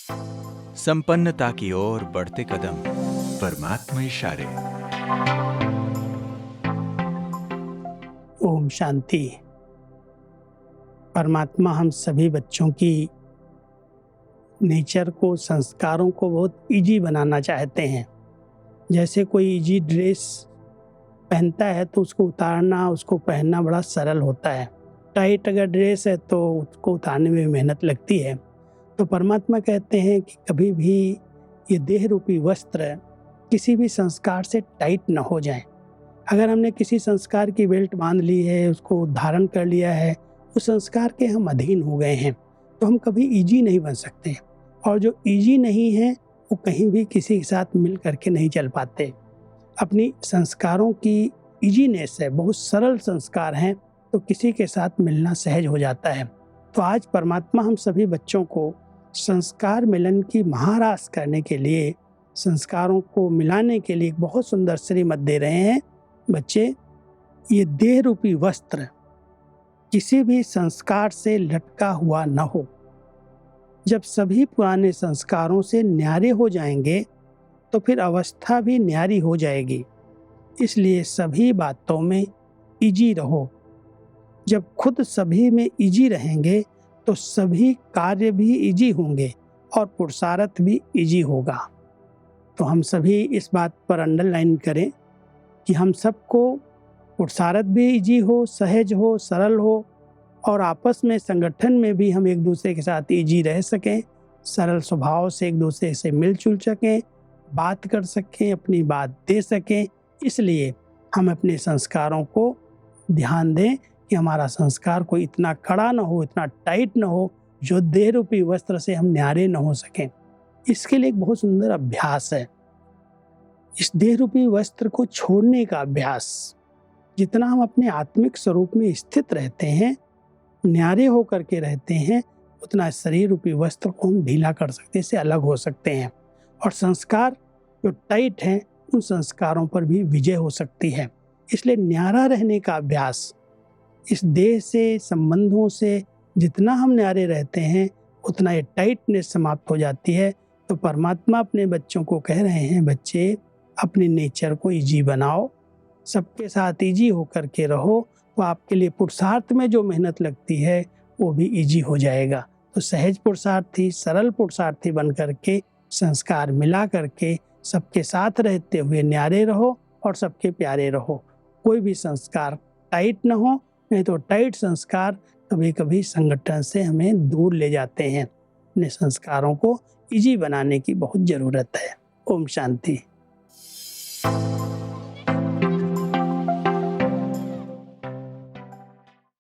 संपन्नता की ओर बढ़ते कदम, परमात्मा इशारे। ओम शांति। परमात्मा हम सभी बच्चों की नेचर को, संस्कारों को बहुत इजी बनाना चाहते हैं। जैसे कोई इजी ड्रेस पहनता है तो उसको उतारना, उसको पहनना बड़ा सरल होता है। टाइट अगर ड्रेस है तो उसको उतारने में मेहनत लगती है। तो परमात्मा कहते हैं कि कभी भी ये देह रूपी वस्त्र किसी भी संस्कार से टाइट न हो जाए। अगर हमने किसी संस्कार की बेल्ट बांध ली है, उसको धारण कर लिया है, उस संस्कार के हम अधीन हो गए हैं, तो हम कभी इजी नहीं बन सकते। और जो इजी नहीं है वो कहीं भी किसी के साथ मिल करके नहीं चल पाते। अपनी संस्कारों की इजीनेस है, बहुत सरल संस्कार हैं, तो किसी के साथ मिलना सहज हो जाता है। तो आज परमात्मा हम सभी बच्चों को संस्कार मिलन की महारास करने के लिए, संस्कारों को मिलाने के लिए एक बहुत सुंदर श्रीमत दे रहे हैं। बच्चे, ये देह रूपी वस्त्र किसी भी संस्कार से लटका हुआ न हो। जब सभी पुराने संस्कारों से न्यारे हो जाएंगे तो फिर अवस्था भी न्यारी हो जाएगी। इसलिए सभी बातों में इजी रहो। जब खुद सभी में इजी रहेंगे तो सभी कार्य भी इजी होंगे और पुरुषार्थ भी इजी होगा। तो हम सभी इस बात पर अंडरलाइन करें कि हम सबको पुरुषार्थ भी इजी हो, सहज हो, सरल हो, और आपस में संगठन में भी हम एक दूसरे के साथ इजी रह सकें, सरल स्वभाव से एक दूसरे से मिलजुल सकें, बात कर सकें, अपनी बात दे सकें। इसलिए हम अपने संस्कारों को ध्यान दें कि हमारा संस्कार कोई इतना कड़ा न हो, इतना टाइट न हो, जो देह रूपी वस्त्र से हम न्यारे न हो सकें। इसके लिए एक बहुत सुंदर अभ्यास है, इस देह रूपी वस्त्र को छोड़ने का अभ्यास। जितना हम अपने आत्मिक स्वरूप में स्थित रहते हैं, न्यारे होकर के रहते हैं, उतना शरीर रूपी वस्त्र को हम ढीला कर सकते हैं, इससे अलग हो सकते हैं। और संस्कार जो टाइट हैं, उन संस्कारों पर भी विजय हो सकती है। इसलिए न्यारा रहने का अभ्यास, इस देह से, संबंधों से जितना हम न्यारे रहते हैं, उतना ये टाइटनेस समाप्त हो जाती है। तो परमात्मा अपने बच्चों को कह रहे हैं, बच्चे अपने नेचर को इजी बनाओ, सबके साथ इजी होकर के रहो, तो आपके लिए पुरुषार्थ में जो मेहनत लगती है वो भी इजी हो जाएगा। तो सहज पुरुषार्थी, सरल पुरुषार्थी बन करके, संस्कार मिला करके सबके साथ रहते हुए न्यारे रहो और सबके प्यारे रहो। कोई भी संस्कार टाइट न हो, नहीं तो टाइट संस्कार कभी कभी संगठन से हमें दूर ले जाते हैं। अपने संस्कारों को इजी बनाने की बहुत ज़रूरत है। ओम शांति।